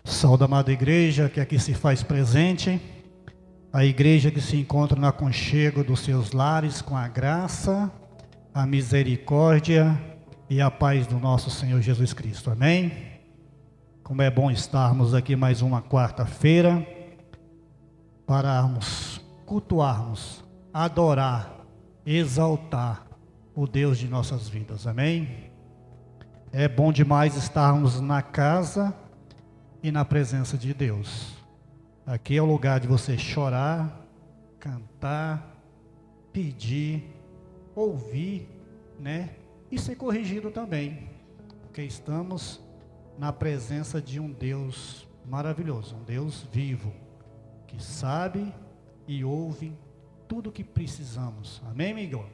Saúde a amada igreja que aqui se faz presente, a igreja que se encontra no aconchego dos seus lares com a graça, a misericórdia e a paz do nosso Senhor Jesus Cristo. Amém? Como é bom estarmos aqui mais uma quarta-feira para cultuarmos, adorar, exaltar o Deus de nossas vidas. Amém? É bom demais estarmos na casa e na presença de Deus. Aqui é o lugar de você chorar, cantar, pedir, ouvir, né? E ser corrigido também, porque estamos na presença de um Deus maravilhoso, um Deus vivo, que sabe e ouve tudo o que precisamos. Amém, Miguel?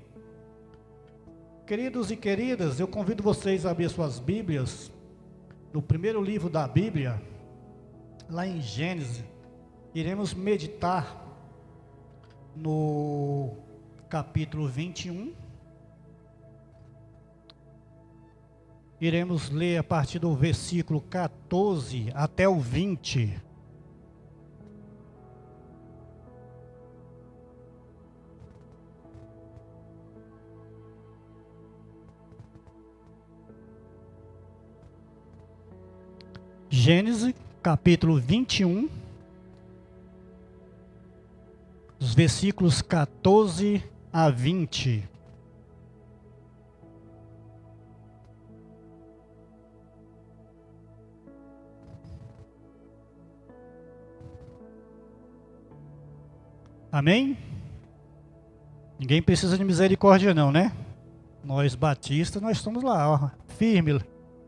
Queridos e queridas, eu convido vocês a abrir suas Bíblias no primeiro livro da Bíblia, lá em Gênesis. Iremos meditar no capítulo 21. Iremos ler a partir do versículo 14 até o 20. Gênesis, capítulo 21, os versículos 14 a 20. Amém? Ninguém precisa de misericórdia não, né? Nós batistas, nós estamos lá, ó, firme,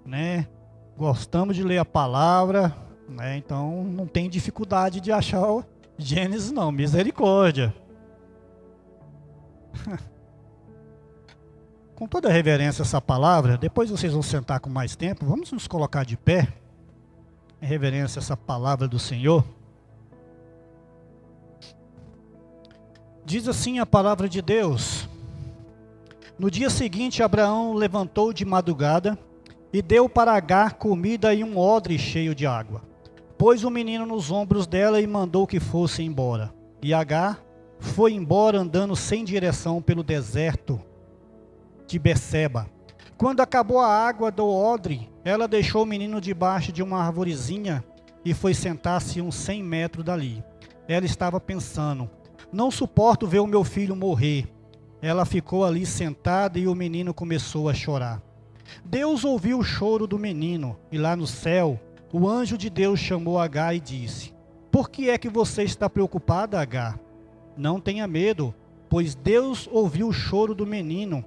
né? Gostamos de ler a palavra, né? Então não tem dificuldade de achar o Gênesis não, misericórdia. Com toda a reverência essa palavra, depois vocês vão sentar com mais tempo, vamos nos colocar de pé, em reverência a essa palavra do Senhor. Diz assim a palavra de Deus: no dia seguinte Abraão levantou de madrugada e deu para Agar comida e um odre cheio de água. Pôs o menino nos ombros dela e mandou que fosse embora. E Agar foi embora andando sem direção pelo deserto de Beceba. Quando acabou a água do odre, ela deixou o menino debaixo de uma arvorezinha e foi sentar-se uns 100 metros dali. Ela estava pensando: não suporto ver o meu filho morrer. Ela ficou ali sentada e o menino começou a chorar. Deus ouviu o choro do menino, e lá no céu, o anjo de Deus chamou Agar e disse: por que é que você está preocupada, Agar? Não tenha medo, pois Deus ouviu o choro do menino,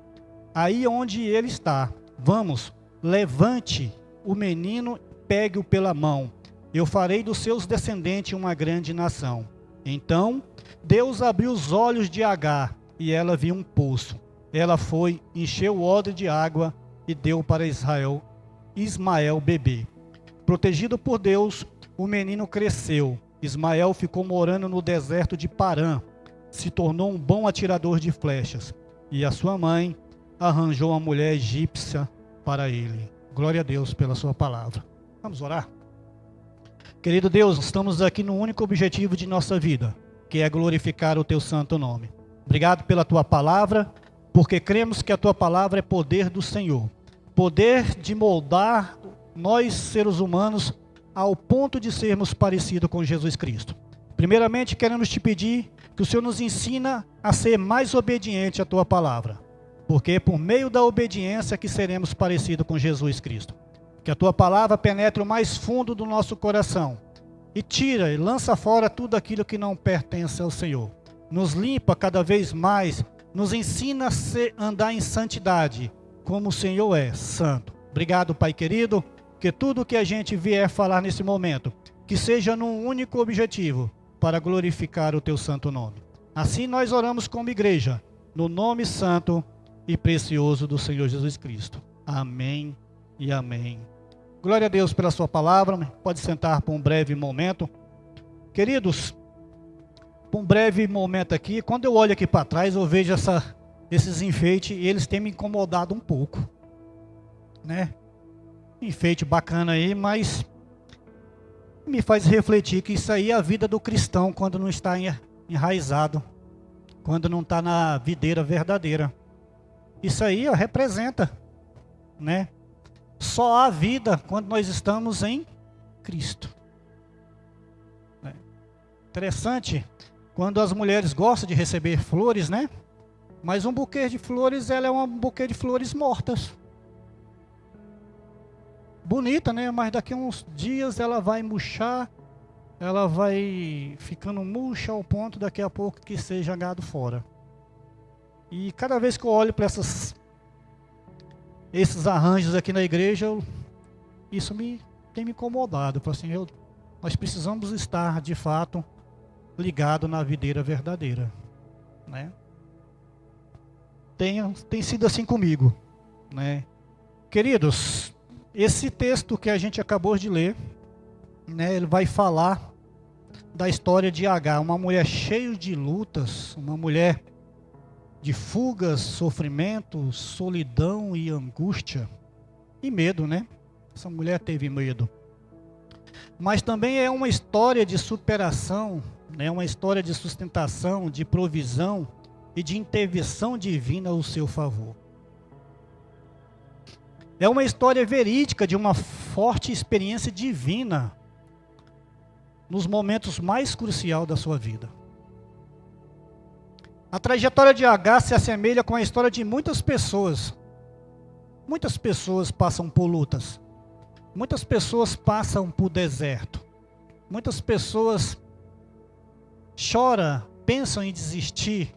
aí onde ele está. Vamos, levante o menino, pegue-o pela mão. Eu farei dos seus descendentes uma grande nação. Então, Deus abriu os olhos de Agar, e ela viu um poço. Ela foi, encheu o odre de água, e deu para Ismael beber. Protegido por Deus, o menino cresceu. Ismael ficou morando no deserto de Parã. Se tornou um bom atirador de flechas. E a sua mãe arranjou uma mulher egípcia para ele. Glória a Deus pela sua palavra. Vamos orar? Querido Deus, estamos aqui no único objetivo de nossa vida, que é glorificar o teu santo nome. Obrigado pela tua palavra, porque cremos que a tua palavra é poder do Senhor. Poder de moldar nós, seres humanos, ao ponto de sermos parecidos com Jesus Cristo. Primeiramente, queremos te pedir que o Senhor nos ensina a ser mais obediente à tua palavra, porque é por meio da obediência que seremos parecidos com Jesus Cristo. Que a tua palavra penetre o mais fundo do nosso coração e tira e lança fora tudo aquilo que não pertence ao Senhor. Nos limpa cada vez mais, nos ensina a andar em santidade, como o Senhor é santo. Obrigado, Pai querido, que tudo que a gente vier falar nesse momento, que seja num único objetivo, para glorificar o teu santo nome. Assim nós oramos como igreja, no nome santo e precioso do Senhor Jesus Cristo. Amém e amém. Glória a Deus pela sua palavra. Pode sentar por um breve momento. Queridos, por um breve momento aqui, quando eu olho aqui para trás, eu vejo esses enfeites, e eles têm me incomodado um pouco, né? Enfeite bacana aí, mas Me faz refletir que isso aí é a vida do cristão quando não está enraizado, quando não está na videira verdadeira. Isso aí representa, né? Só há vida quando nós estamos em Cristo. Interessante, quando as mulheres gostam de receber flores, né? Mas um buquê de flores, ela é um buquê de flores mortas. Bonita, né? Mas daqui a uns dias ela vai murchar, ela vai ficando murcha ao ponto daqui a pouco que ser jogado fora. E cada vez que eu olho para esses arranjos aqui na igreja, isso tem me incomodado. Assim, nós precisamos estar, de fato, ligado na videira verdadeira, né? Tem sido assim comigo, né? Queridos, esse texto que a gente acabou de ler, né, ele vai falar da história de Agar, uma mulher cheia de lutas, uma mulher de fugas, sofrimento, solidão e angústia e medo, né? Essa mulher teve medo. Mas também é uma história de superação, né? Uma história de sustentação, de provisão e de intervenção divina ao seu favor. É uma história verídica de uma forte experiência divina nos momentos mais cruciais da sua vida. A trajetória de Agar se assemelha com a história de muitas pessoas. Muitas pessoas passam por lutas. Muitas pessoas passam por deserto. Muitas pessoas choram, pensam em desistir.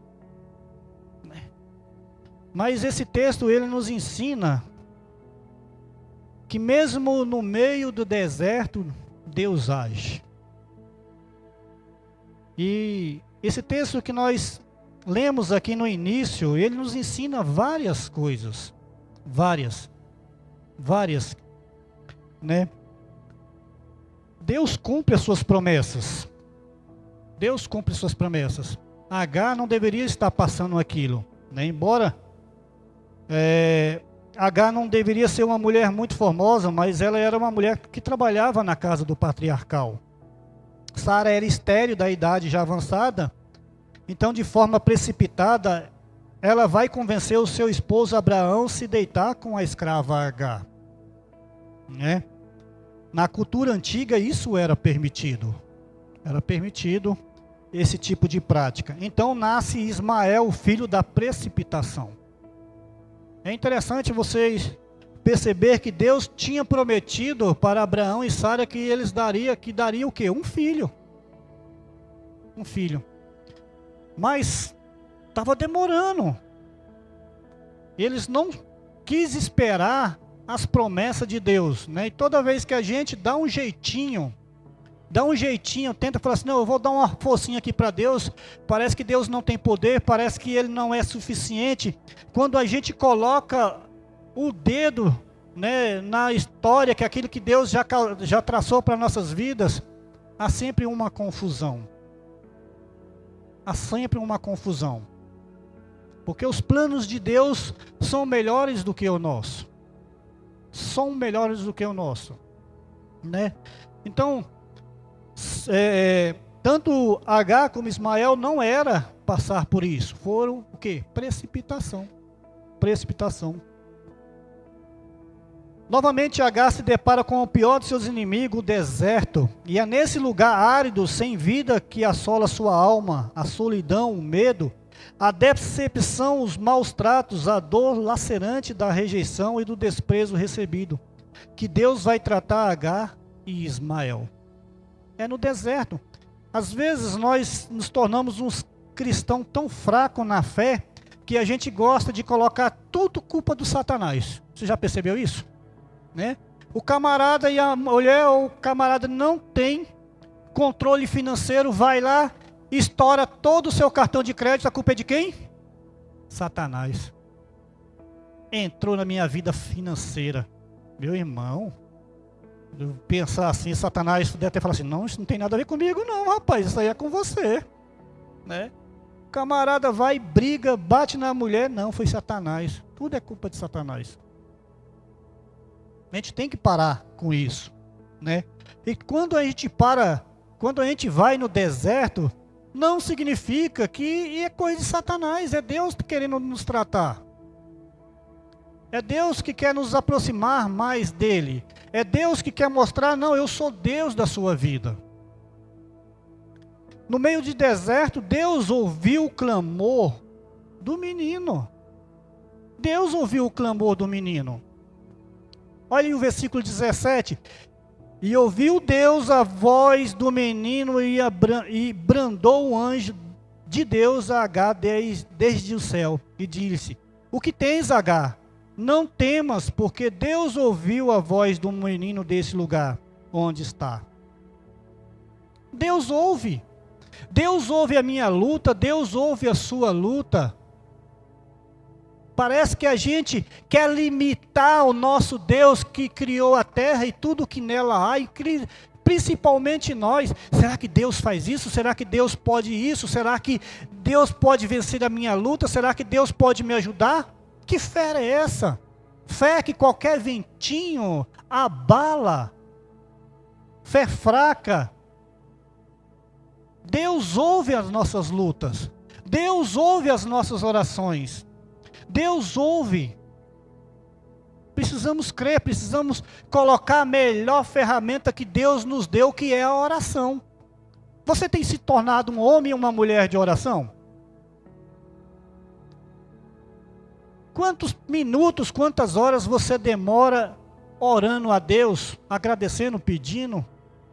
Mas esse texto, ele nos ensina que mesmo no meio do deserto, Deus age. E esse texto que nós lemos aqui no início, ele nos ensina várias coisas. Várias, né? Deus cumpre as suas promessas. Deus cumpre suas promessas. Agar não deveria estar passando aquilo, né? Embora Agar não deveria ser uma mulher muito formosa, mas ela era uma mulher que trabalhava na casa do patriarcal. Sara era estéril, da idade já avançada, então de forma precipitada, ela vai convencer o seu esposo Abraão a se deitar com a escrava Agar, né? Na cultura antiga isso era permitido esse tipo de prática. Então nasce Ismael, o filho da precipitação. É interessante vocês perceber que Deus tinha prometido para Abraão e Sara que eles daria o quê? Um filho. Um filho. Mas estava demorando. Eles não quis esperar as promessas de Deus, né? E toda vez que a gente dá um jeitinho, tenta falar assim, não, eu vou dar uma forcinha aqui para Deus, parece que Deus não tem poder, parece que Ele não é suficiente. Quando a gente coloca o dedo, né, na história, que é aquilo que Deus já traçou para nossas vidas, há sempre uma confusão. Há sempre uma confusão. Porque os planos de Deus são melhores do que o nosso. São melhores do que o nosso, né? Então, tanto Agar como Ismael não era passar por isso. Foram o quê? Precipitação. Novamente Agar se depara com o pior de seus inimigos, o deserto. E é nesse lugar árido, sem vida, que assola sua alma, a solidão, o medo, a decepção, os maus tratos, a dor lacerante da rejeição e do desprezo recebido, que Deus vai tratar Agar e Ismael. É no deserto. Às vezes nós nos tornamos uns cristãos tão fracos na fé, que a gente gosta de colocar tudo culpa do Satanás. Você já percebeu isso? Né? O camarada e a mulher, ou o camarada não tem controle financeiro, vai lá, estoura todo o seu cartão de crédito, a culpa é de quem? Satanás. Entrou na minha vida financeira. Meu irmão, eu pensar assim, Satanás deve ter falado assim, não, isso não tem nada a ver comigo não, rapaz, isso aí é com você, né? O camarada vai, briga, bate na mulher, não, foi Satanás. Tudo é culpa de Satanás. A gente tem que parar com isso, né? E quando a gente vai no deserto, não significa que é coisa de Satanás, é Deus querendo nos tratar. É Deus que quer nos aproximar mais dele. É Deus que quer mostrar, não, eu sou Deus da sua vida. No meio de deserto, Deus ouviu o clamor do menino. Deus ouviu o clamor do menino. Olha o versículo 17. E ouviu Deus a voz do menino e brandou o anjo de Deus a Agar desde o céu. E disse, o que tens, Agar? Não temas, porque Deus ouviu a voz do menino desse lugar onde está. Deus ouve. Deus ouve a minha luta, Deus ouve a sua luta. Parece que a gente quer limitar o nosso Deus que criou a terra e tudo que nela há, e principalmente nós. Será que Deus faz isso? Será que Deus pode isso? Será que Deus pode vencer a minha luta? Será que Deus pode me ajudar? Que fé é essa? Fé que qualquer ventinho abala. Fé fraca. Deus ouve as nossas lutas. Deus ouve as nossas orações. Deus ouve. Precisamos crer, precisamos colocar a melhor ferramenta que Deus nos deu, que é a oração. Você tem se tornado um homem e uma mulher de oração? Quantos minutos, quantas horas você demora orando a Deus, agradecendo, pedindo,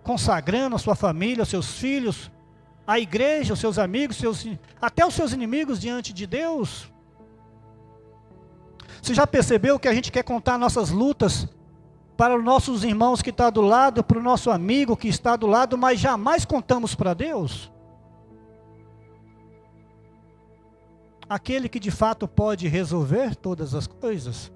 consagrando a sua família, os seus filhos, a igreja, os seus amigos, até os seus inimigos diante de Deus? Você já percebeu que a gente quer contar nossas lutas para os nossos irmãos que estão do lado, para o nosso amigo que está do lado, mas jamais contamos para Deus? Aquele que de fato pode resolver todas as coisas.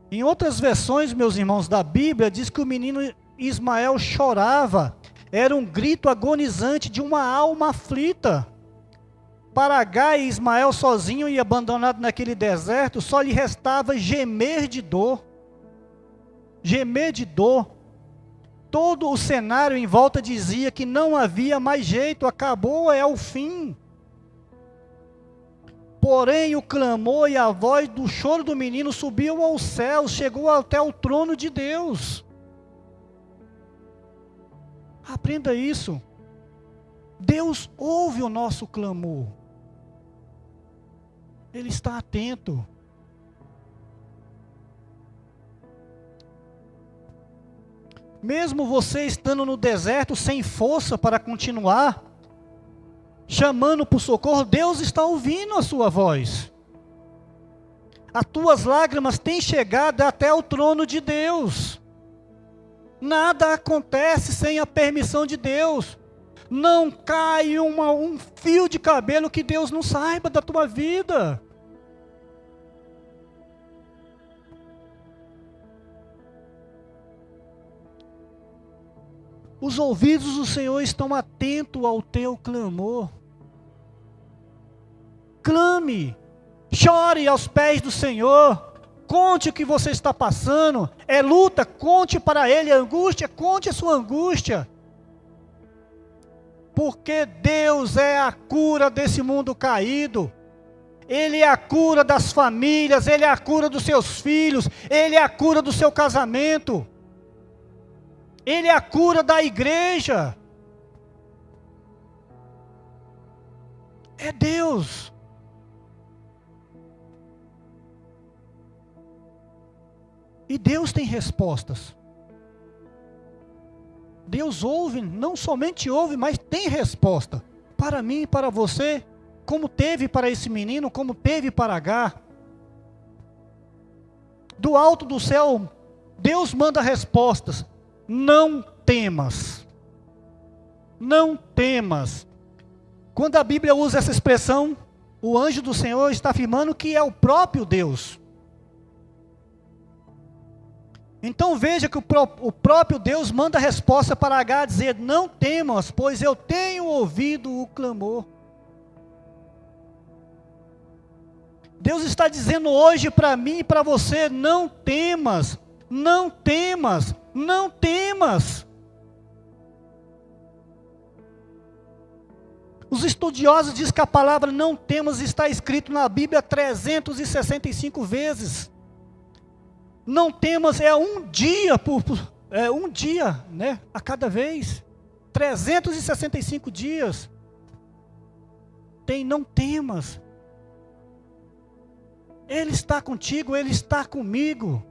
Em outras versões, meus irmãos, da Bíblia, diz que o menino Ismael chorava. Era um grito agonizante de uma alma aflita. Para Agar e Ismael sozinho e abandonado naquele deserto, só lhe restava gemer de dor. Gemer de dor. Todo o cenário em volta dizia que não havia mais jeito, acabou, é o fim. Porém, o clamor e a voz do choro do menino subiu aos céus, chegou até o trono de Deus. Aprenda isso. Deus ouve o nosso clamor. Ele está atento. Mesmo você estando no deserto sem força para continuar, chamando por socorro, Deus está ouvindo a sua voz. As tuas lágrimas têm chegado até o trono de Deus. Nada acontece sem a permissão de Deus. Não cai um fio de cabelo que Deus não saiba da tua vida. Os ouvidos do Senhor estão atentos ao teu clamor. Clame, chore aos pés do Senhor. Conte o que você está passando. É luta, conte para Ele. É angústia, conte a sua angústia. Porque Deus é a cura desse mundo caído. Ele é a cura das famílias, Ele é a cura dos seus filhos, Ele é a cura do seu casamento. Ele é a cura da igreja. É Deus. E Deus tem respostas. Deus ouve, não somente ouve, mas tem resposta. Para mim e para você, como teve para esse menino, como teve para Agar. Do alto do céu, Deus manda respostas. Não temas. Não temas. Quando a Bíblia usa essa expressão, o anjo do Senhor está afirmando que é o próprio Deus. Então veja que o próprio Deus manda a resposta para Agar dizer, não temas, pois eu tenho ouvido o clamor. Deus está dizendo hoje para mim e para você, não temas, Não temas, não temas. Os estudiosos dizem que a palavra não temas está escrito na Bíblia 365 vezes. Não temas é um dia, né, a cada vez. 365 dias. Tem não temas. Ele está contigo, Ele está comigo.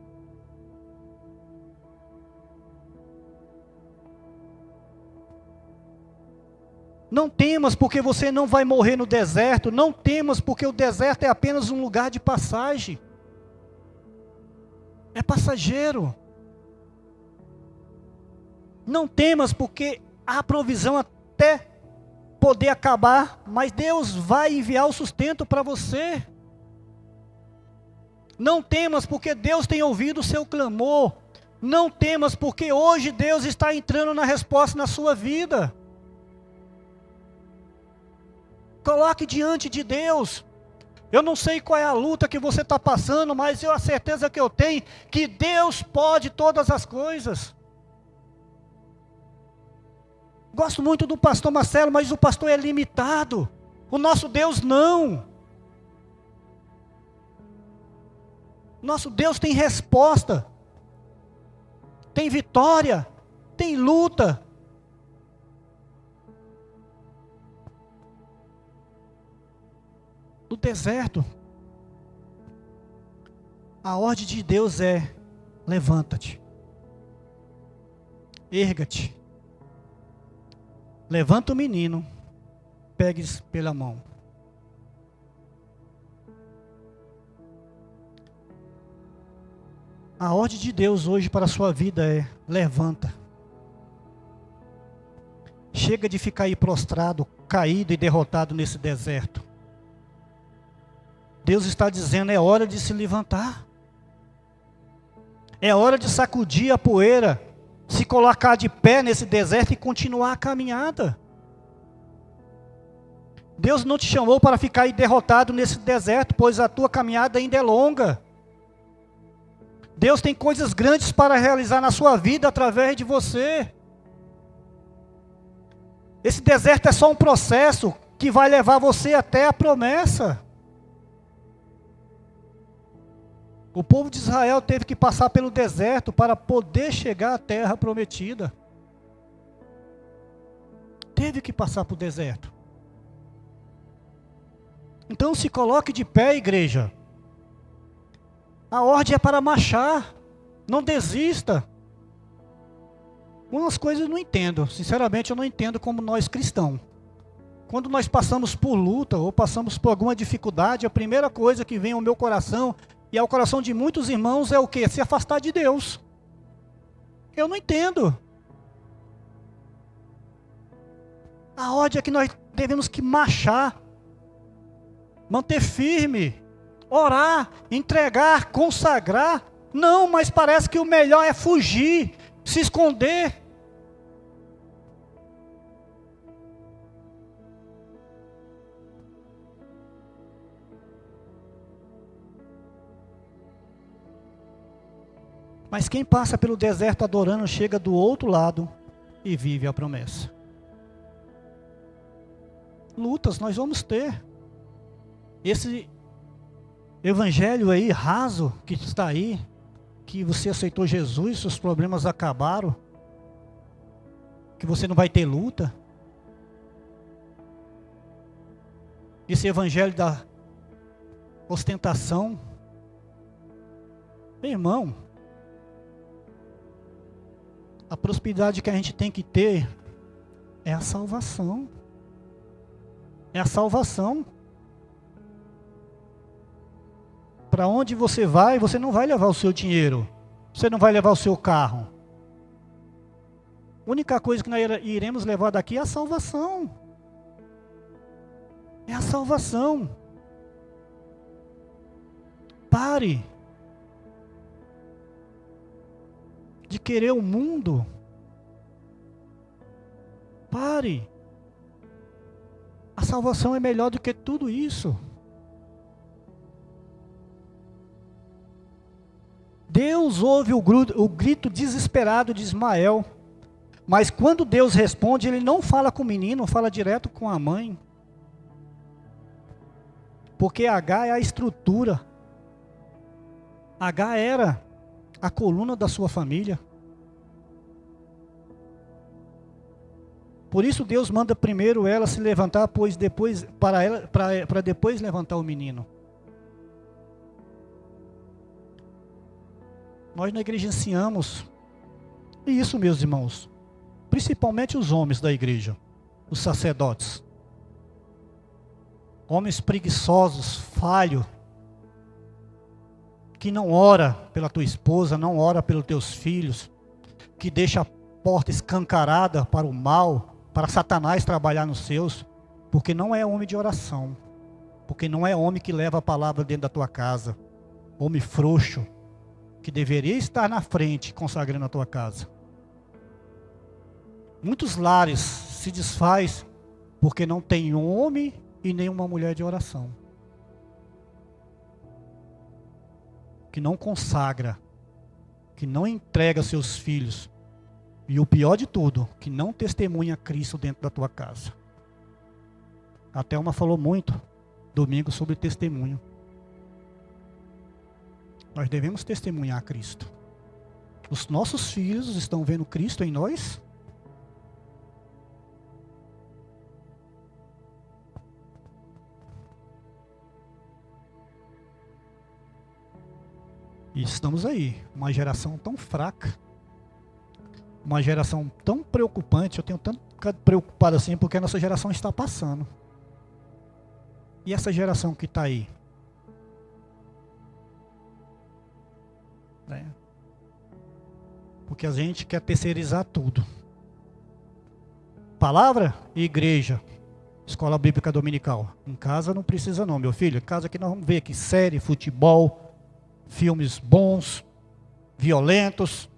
Não temas porque você não vai morrer no deserto. Não temas porque o deserto é apenas um lugar de passagem. É passageiro. Não temas porque há provisão até poder acabar, mas Deus vai enviar o sustento para você. Não temas porque Deus tem ouvido o seu clamor. Não temas porque hoje Deus está entrando na resposta na sua vida. Coloque diante de Deus. Eu não sei qual é a luta que você está passando, mas a certeza que eu tenho que Deus pode todas as coisas. Gosto muito do pastor Marcelo, mas o pastor é limitado. O nosso Deus não. Nosso Deus tem resposta. Tem vitória. Tem luta. No deserto, a ordem de Deus é: levanta-te, erga-te, levanta o menino, pegues pela mão. A ordem de Deus hoje para a sua vida é: levanta. Chega de ficar aí prostrado, caído e derrotado nesse deserto. Deus está dizendo: é hora de se levantar. É hora de sacudir a poeira, se colocar de pé nesse deserto e continuar a caminhada. Deus não te chamou para ficar aí derrotado nesse deserto, pois a tua caminhada ainda é longa. Deus tem coisas grandes para realizar na sua vida através de você. Esse deserto é só um processo que vai levar você até a promessa. O povo de Israel teve que passar pelo deserto para poder chegar à terra prometida. Teve que passar pelo deserto. Então se coloque de pé, igreja. A ordem é para marchar. Não desista. Umas coisas eu não entendo. Sinceramente eu não entendo como nós cristãos. Quando nós passamos por luta ou passamos por alguma dificuldade, a primeira coisa que vem ao meu coração e ao coração de muitos irmãos é o quê? Se afastar de Deus. Eu não entendo. A ordem é que nós devemos que marchar, manter firme, orar, entregar, consagrar. Não, mas parece que o melhor é fugir, se esconder. Mas quem passa pelo deserto adorando, chega do outro lado e vive a promessa. Lutas nós vamos ter. Esse evangelho aí, raso, que está aí, que você aceitou Jesus, seus problemas acabaram, que você não vai ter luta. Esse evangelho da ostentação. Meu irmão, a prosperidade que a gente tem que ter é a salvação. É a salvação. Para onde você vai, você não vai levar o seu dinheiro. Você não vai levar o seu carro. A única coisa que nós iremos levar daqui é a salvação. É a salvação. Pare de querer o mundo. Pare. A salvação é melhor do que tudo isso. Deus ouve o grito desesperado de Ismael. Mas quando Deus responde, ele não fala com o menino, fala direto com a mãe. Porque Agar é a estrutura. Agar era a coluna da sua família. Por isso Deus manda primeiro ela se levantar, pois depois para depois levantar o menino. Nós negligenciamos, e isso, meus irmãos, principalmente os homens da igreja, os sacerdotes. Homens preguiçosos, falhos, que não ora pela tua esposa, não ora pelos teus filhos, que deixa a porta escancarada para o mal, para Satanás trabalhar nos seus, porque não é homem de oração, porque não é homem que leva a palavra dentro da tua casa, homem frouxo, que deveria estar na frente consagrando a tua casa. Muitos lares se desfaz porque não tem homem e nem uma mulher de oração, que não consagra, que não entrega seus filhos, e o pior de tudo, que não testemunha Cristo dentro da tua casa. A Thelma falou muito domingo sobre testemunho. Nós devemos testemunhar Cristo. Os nossos filhos estão vendo Cristo em nós? E estamos aí, uma geração tão fraca, uma geração tão preocupante. Eu tenho tanto ficado preocupado assim, porque a nossa geração está passando. E essa geração que está aí? Né? Porque a gente quer terceirizar tudo. Palavra e igreja. Escola Bíblica Dominical. Em casa não precisa não, meu filho. Em casa aqui nós vamos ver aqui série, futebol, filmes bons, violentos.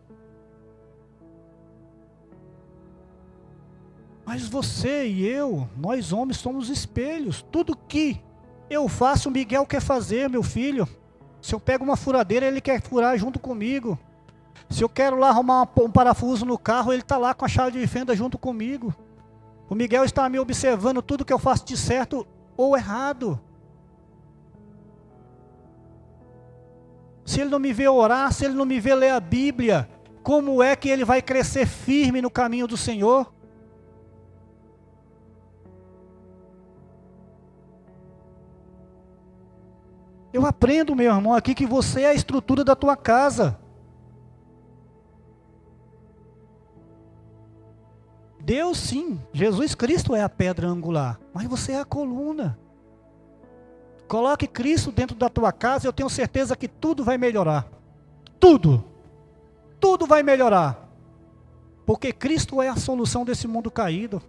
Mas você e eu, nós homens somos espelhos. Tudo que eu faço, o Miguel quer fazer, meu filho. Se eu pego uma furadeira, ele quer furar junto comigo. Se eu quero lá arrumar um parafuso no carro, ele está lá com a chave de fenda junto comigo. O Miguel está me observando tudo que eu faço de certo ou errado. Se ele não me vê orar, se ele não me vê ler a Bíblia, como é que ele vai crescer firme no caminho do Senhor? Eu aprendo, meu irmão, aqui que você é a estrutura da tua casa. Deus sim, Jesus Cristo é a pedra angular, mas você é a coluna. Coloque Cristo dentro da tua casa, eu tenho certeza que tudo vai melhorar. Tudo. Tudo vai melhorar. Porque Cristo é a solução desse mundo caído.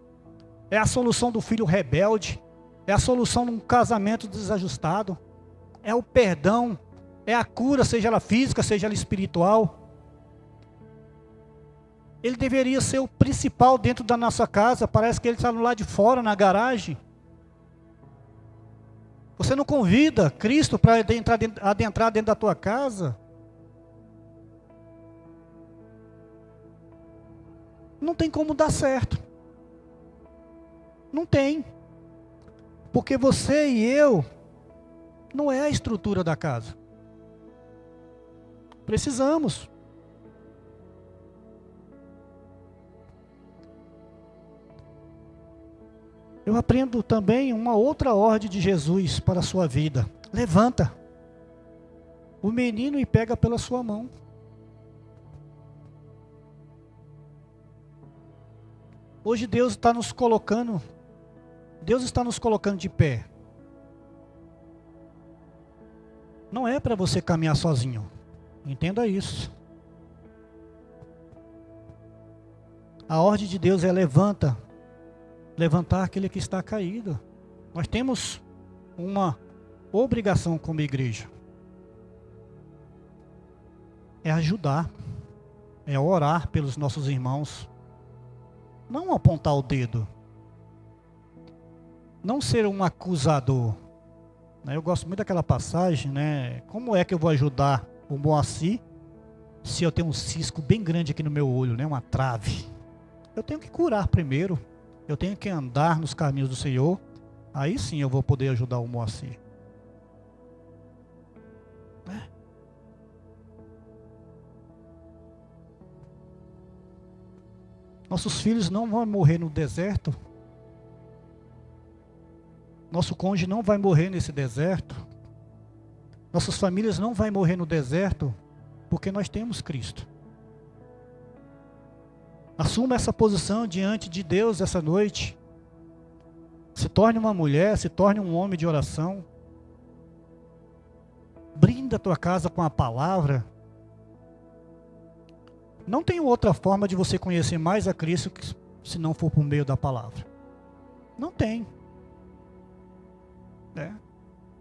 É a solução do filho rebelde. É a solução de um casamento desajustado. É o perdão, é a cura, seja ela física, seja ela espiritual. Ele deveria ser o principal dentro da nossa casa. Parece que ele está lá de fora, na garagem. Você não convida Cristo para adentrar dentro da tua casa? Não tem como dar certo. Não tem. Porque você e eu não é a estrutura da casa. Precisamos. Eu aprendo também uma outra ordem de Jesus para a sua vida. Levanta o menino e pega pela sua mão. Hoje Deus está nos colocando de pé. Não é para você caminhar sozinho. Entenda isso. A ordem de Deus é levantar aquele que está caído. Nós temos uma obrigação como igreja. É ajudar. É orar pelos nossos irmãos. Não apontar o dedo. Não ser um acusador. Eu gosto muito daquela passagem, né? Como é que eu vou ajudar o Moacir Se eu tenho um cisco bem grande aqui no meu olho, né, uma trave, eu tenho que curar primeiro. Eu tenho que andar nos caminhos do Senhor. Aí sim eu vou poder ajudar o Moacir. Né? Nossos filhos não vão morrer no deserto. Nosso cônjuge não vai morrer nesse deserto. Nossas famílias não vão morrer no deserto, porque nós temos Cristo. Assuma essa posição diante de Deus essa noite. Se torne uma mulher, se torne um homem de oração. Brinda a tua casa com a palavra. Não tem outra forma de você conhecer mais a Cristo se não for por meio da palavra. Não tem.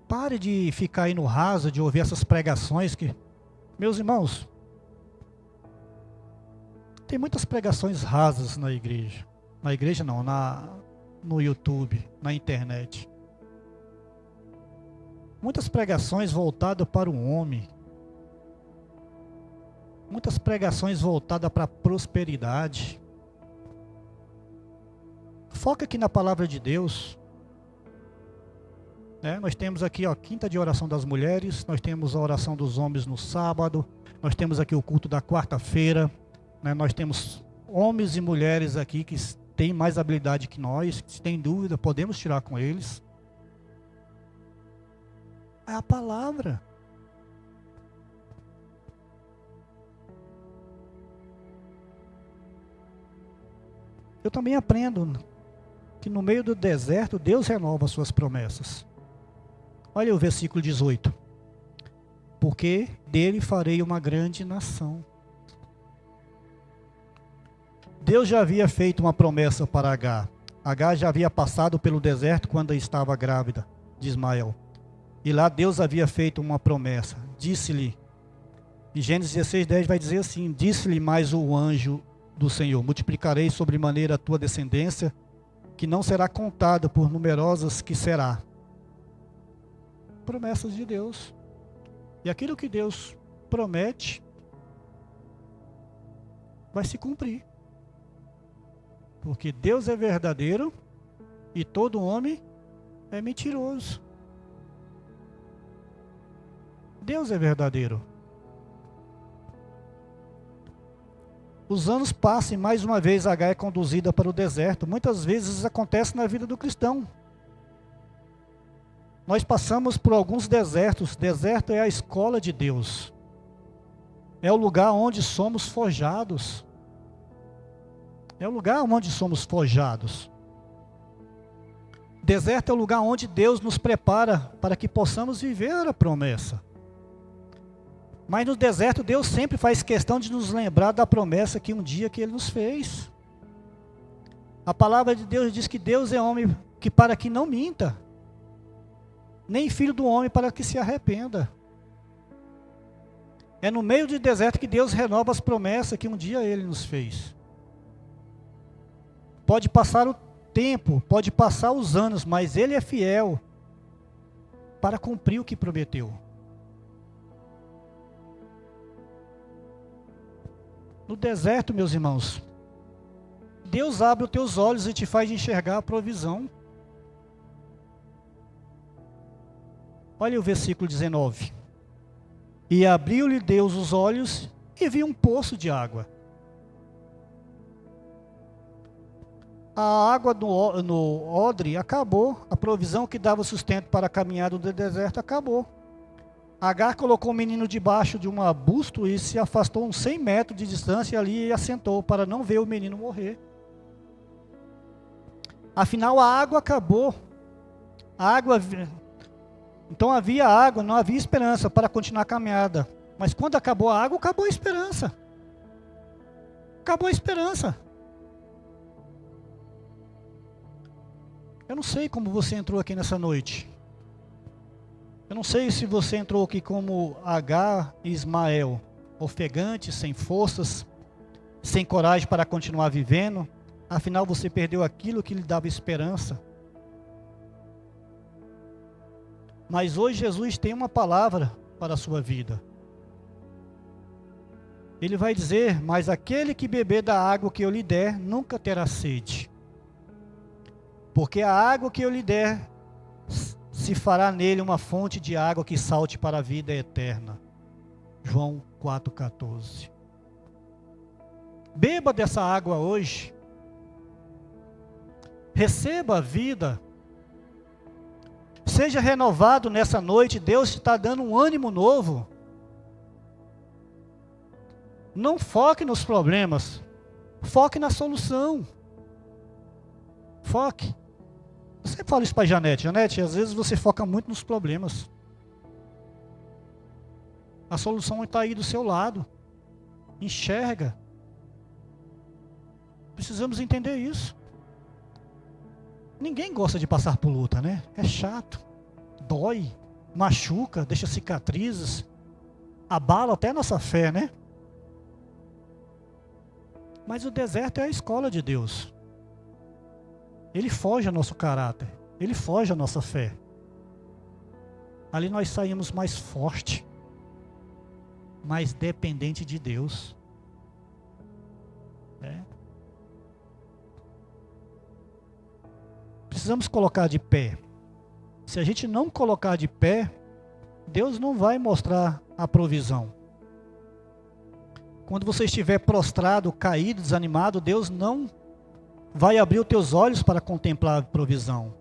Pare de ficar aí no raso, de ouvir essas pregações que... Meus irmãos, tem muitas pregações rasas na igreja. Na igreja não, no YouTube, na internet. Muitas pregações voltadas para o homem. Muitas pregações voltadas para a prosperidade. Foca aqui na palavra de Deus. Nós temos aqui a quinta de oração das mulheres. Nós temos a oração dos homens no sábado. Nós temos aqui o culto da quarta-feira. Nós temos homens e mulheres aqui que têm mais habilidade que nós. Se tem dúvida, podemos tirar com eles. É a palavra. Eu também aprendo que no meio do deserto Deus renova suas promessas. Olha o versículo 18. Porque dele farei uma grande nação. Deus já havia feito uma promessa para Agar. Agar já havia passado pelo deserto quando estava grávida de Ismael. E lá Deus havia feito uma promessa. Disse-lhe, em Gênesis 16:10 vai dizer assim: disse-lhe mais o anjo do Senhor: multiplicarei sobremaneira a tua descendência, que não será contada por numerosas que será. Promessas de Deus. E aquilo que Deus promete vai se cumprir. Porque Deus é verdadeiro e todo homem é mentiroso. Deus é verdadeiro. Os anos passam e mais uma vez Agar é conduzida para o deserto. Muitas vezes isso acontece na vida do cristão. Nós passamos por alguns desertos. Deserto é a escola de Deus. É o lugar onde somos forjados. É o lugar onde somos forjados. Deserto é o lugar onde Deus nos prepara para que possamos viver a promessa. Mas no deserto Deus sempre faz questão de nos lembrar da promessa que um dia que Ele nos fez. A palavra de Deus diz que Deus é homem que para que não minta, nem filho do homem para que se arrependa. É no meio do deserto que Deus renova as promessas que um dia Ele nos fez. Pode passar o tempo, pode passar os anos, mas Ele é fiel para cumprir o que prometeu. No deserto, meus irmãos, Deus abre os teus olhos e te faz enxergar a provisão. Olha o versículo 19. E abriu-lhe Deus os olhos e viu um poço de água. A água no odre acabou, a provisão que dava sustento para a caminhada do deserto acabou. Agar colocou o menino debaixo de um arbusto e se afastou uns 100 metros de distância ali e assentou para não ver o menino morrer. Afinal, a água acabou. Então havia água, não havia esperança para continuar a caminhada. Mas quando acabou a água, acabou a esperança. Acabou a esperança. Eu não sei como você entrou aqui nessa noite. Eu não sei se você entrou aqui como Agar e Ismael, ofegante, sem forças, sem coragem para continuar vivendo. Afinal, você perdeu aquilo que lhe dava esperança. Mas hoje Jesus tem uma palavra para a sua vida. Ele vai dizer: mas aquele que beber da água que eu lhe der, nunca terá sede. Porque a água que eu lhe der, se fará nele uma fonte de água que salte para a vida eterna. João 4,14. Beba dessa água hoje. Receba a vida. Seja renovado nessa noite. Deus te está dando um ânimo novo. Não foque nos problemas. Foque na solução. Foque. Eu sempre falo isso para a Janete. Janete, às vezes você foca muito nos problemas. A solução está aí do seu lado. Enxerga. Precisamos entender isso. Ninguém gosta de passar por luta, né? É chato. Dói. Machuca. Deixa cicatrizes. Abala até a nossa fé, né? Mas o deserto é a escola de Deus. Ele foge ao nosso caráter. Ele foge à nossa fé. Ali nós saímos mais forte, mais dependente de Deus. Precisamos colocar de pé. Se a gente não colocar de pé, Deus não vai mostrar a provisão. Quando você estiver prostrado, caído, desanimado, Deus não vai abrir os teus olhos para contemplar a provisão.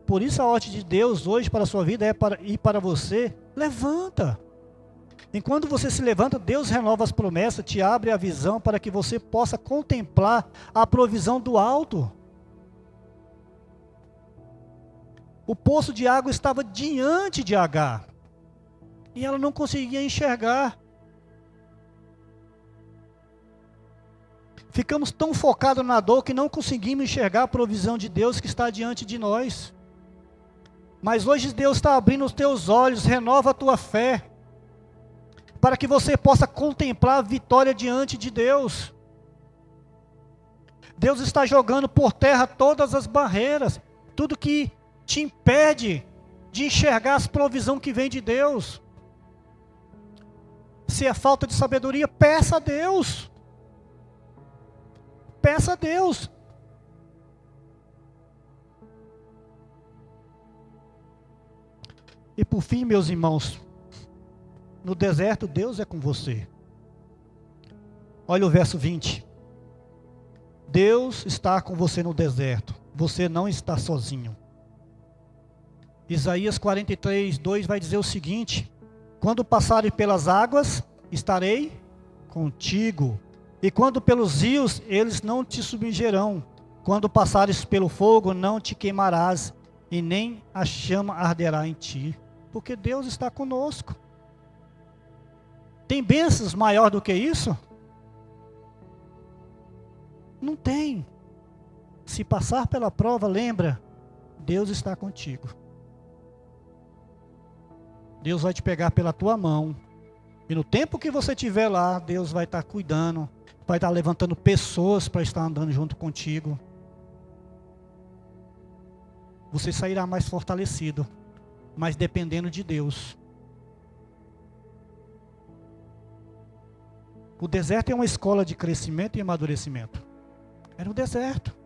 Por isso a ordem de Deus hoje para a sua vida é para ir para você: levanta. Enquanto você se levanta, Deus renova as promessas, te abre a visão para que você possa contemplar a provisão do alto. O poço de água estava diante de Agar, e ela não conseguia enxergar. Ficamos tão focados na dor que não conseguimos enxergar a provisão de Deus que está diante de nós. Mas hoje Deus está abrindo os teus olhos, renova a tua fé, para que você possa contemplar a vitória diante de Deus. Deus está jogando por terra todas as barreiras, tudo que te impede de enxergar as provisões que vem de Deus. Se é falta de sabedoria, peça a Deus. Peça a Deus. E por fim, meus irmãos, no deserto Deus é com você. Olha o verso 20. Deus está com você no deserto. Você não está sozinho. Isaías 43:2 vai dizer o seguinte: quando passares pelas águas, estarei contigo. E quando pelos rios, eles não te submergerão. Quando passares pelo fogo, não te queimarás, e nem a chama arderá em ti. Porque Deus está conosco. Tem bênçãos maior do que isso? Não tem. Se passar pela prova, lembra, Deus está contigo. Deus vai te pegar pela tua mão. E no tempo que você estiver lá, Deus vai estar cuidando, vai estar levantando pessoas para estar andando junto contigo. Você sairá mais fortalecido, mas dependendo de Deus. O deserto é uma escola de crescimento e amadurecimento. Era um deserto.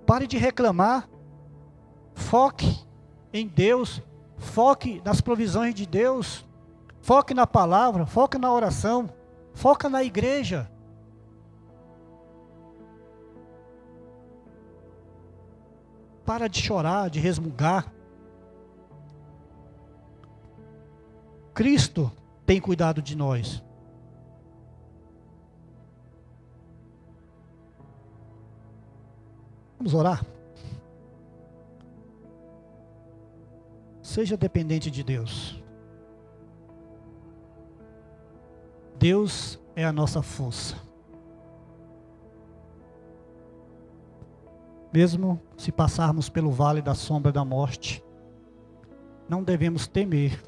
Pare de reclamar. Foque em Deus. Foque nas provisões de Deus. Foque na palavra. Foque na oração. Foca na igreja. Para de chorar, de resmungar. Cristo tem cuidado de nós. Vamos orar? Seja dependente de Deus. Deus é a nossa força. Mesmo se passarmos pelo vale da sombra da morte, não devemos temer,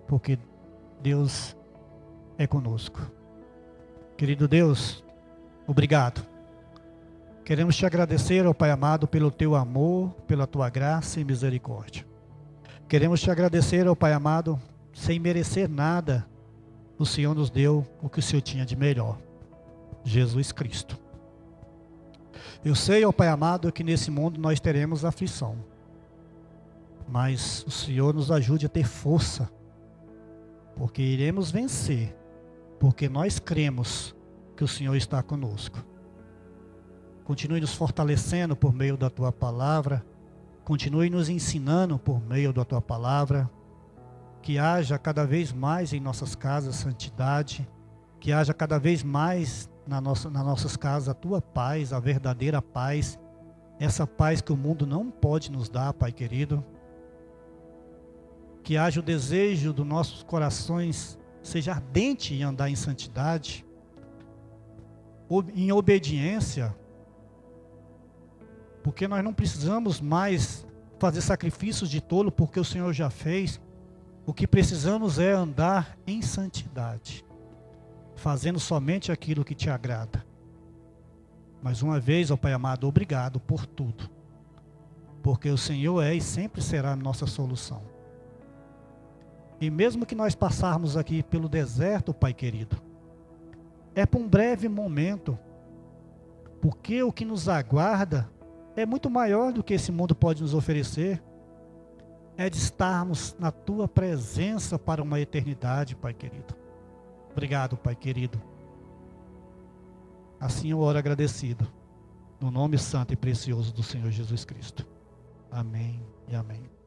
porque Deus é conosco. Querido Deus, obrigado. Queremos te agradecer, ó Pai amado, pelo teu amor, pela tua graça e misericórdia. Queremos te agradecer, ó Pai amado, sem merecer nada, o Senhor nos deu o que o Senhor tinha de melhor, Jesus Cristo. Eu sei, ó Pai amado, que nesse mundo nós teremos aflição, mas o Senhor nos ajude a ter força, porque iremos vencer, porque nós cremos que o Senhor está conosco. Continue nos fortalecendo por meio da Tua Palavra, continue nos ensinando por meio da Tua Palavra, que haja cada vez mais em nossas casas santidade, que haja cada vez mais nas nossas casas a Tua paz, a verdadeira paz, essa paz que o mundo não pode nos dar, Pai querido. Que haja o desejo dos nossos corações, seja ardente em andar em santidade, em obediência, porque nós não precisamos mais fazer sacrifícios de tolo, porque o Senhor já fez. O que precisamos é andar em santidade, fazendo somente aquilo que te agrada. Mais uma vez, ó Pai amado, obrigado por tudo, porque o Senhor é e sempre será a nossa solução. E mesmo que nós passarmos aqui pelo deserto, Pai querido, é por um breve momento, porque o que nos aguarda é muito maior do que esse mundo pode nos oferecer. É de estarmos na Tua presença para uma eternidade, Pai querido. Obrigado, Pai querido. Assim eu oro agradecido, no nome santo e precioso do Senhor Jesus Cristo. Amém e amém.